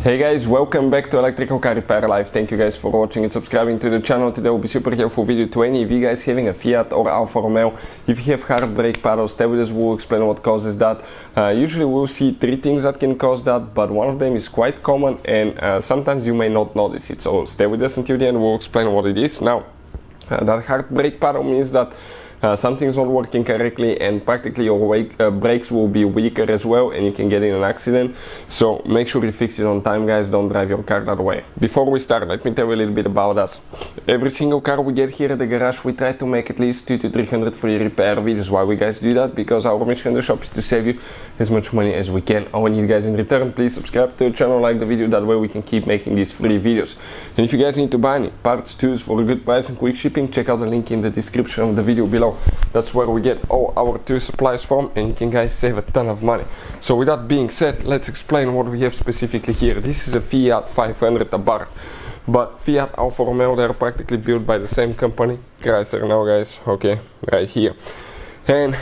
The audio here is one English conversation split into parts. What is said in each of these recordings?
Hey guys, welcome back to Electrical Car Repair Live. Thank you guys for watching and subscribing to the channel. Today will be super helpful video to any of you guys having a Fiat or Alfa Romeo. If you have hard brake paddles, stay with us, we'll explain what causes that. Usually we'll see three things that can cause that, but one of them is quite common and sometimes you may not notice it. So stay with us until the end, we'll explain what it is. Now, that hard brake paddle means that something's not working correctly and practically your brakes will be weaker as well and you can get in an accident. So make sure you fix it on time, guys. Don't drive your car that way. Before we start, let me tell you a little bit about us. Every single car we get here at the garage, we try to make at least 200 to 300 free repair videos. Why we guys do that? Because our mission in the shop is to save you as much money as we can. I want you guys in return, please subscribe to the channel, like the video, that way we can keep making these free videos. And if you guys need to buy any parts, tools for a good price and quick shipping, check out the link in the description of the video below. That's where we get all our tool supplies from and you can guys save a ton of money. So with that being said, let's explain what we have specifically here. This is a Fiat 500 Abarth, but Fiat Alfa Romeo, they're practically built by the same company, Chrysler now, guys, okay, right here. And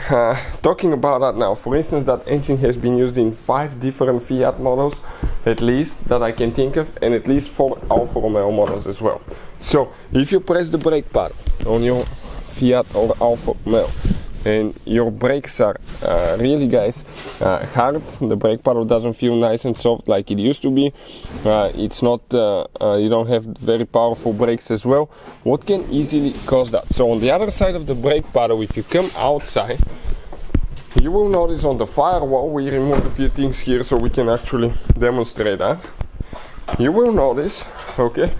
talking about that now, for instance, that engine has been used in 5 different Fiat models, at least, that I can think of, and at least 4 Alfa Romeo models as well. So if you press the brake pad on your Fiat or Alfa Romeo and your brakes are really, guys, hard, the brake pedal doesn't feel nice and soft like it used to be, it's not, you don't have very powerful brakes as well, what can easily cause that? So on the other side of the brake pedal, if you come outside, you will notice on the firewall, we removed a few things here so we can actually demonstrate that. You will notice, okay,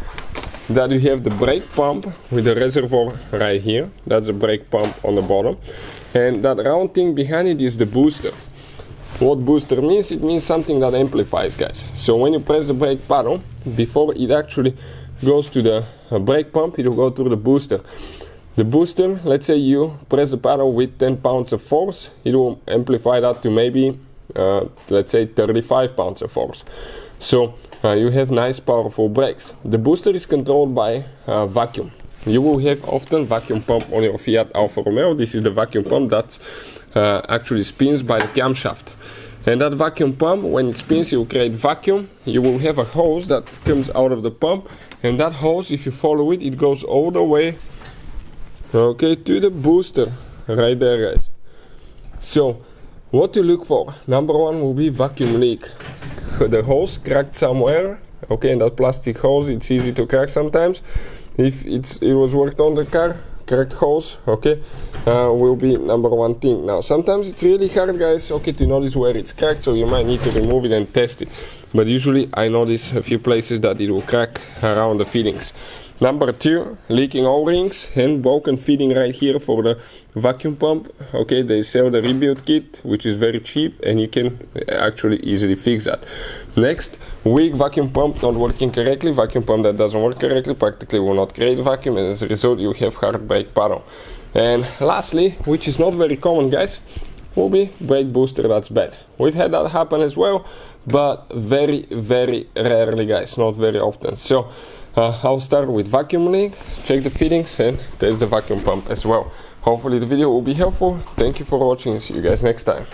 that you have the brake pump with the reservoir right here. That's the brake pump on the bottom, and that round thing behind it is the booster. What booster means? It means something that amplifies, guys. So when you press the brake pedal, before it actually goes to the brake pump, it will go through the booster. The booster, let's say you press the pedal with 10 pounds of force, it will amplify that to maybe let's say 35 pounds of force. So you have nice powerful brakes. The booster is controlled by vacuum. You will have often vacuum pump on your Fiat Alfa Romeo. This is the vacuum pump that actually spins by the camshaft. And that vacuum pump, when it spins, it will create vacuum. You will have a hose that comes out of the pump, and that hose, if you follow it, it goes all the way, okay, to the booster right there, guys. So what to look for? Number one will be vacuum leak. The hose cracked somewhere, okay, and that plastic hose, it's easy to crack sometimes. If it was worked on the car, cracked hose, okay, will be number one thing. Now sometimes it's really hard, guys, okay, to notice where it's cracked, so you might need to remove it and test it, but usually I notice a few places that it will crack around the fittings. Number 2, leaking O-rings and broken fitting right here for the vacuum pump. Okay, they sell the rebuild kit, which is very cheap, and you can actually easily fix that. Next, weak vacuum pump not working correctly. Vacuum pump that doesn't work correctly practically will not create vacuum, and as a result you have hard brake paddle. And lastly, which is not very common, guys, will be brake booster that's bad. We've had that happen as well, but very, very rarely, guys, not very often. So I'll start with vacuum leak, check the fittings and test the vacuum pump as well. Hopefully the video will be helpful. Thank you for watching and see you guys next time.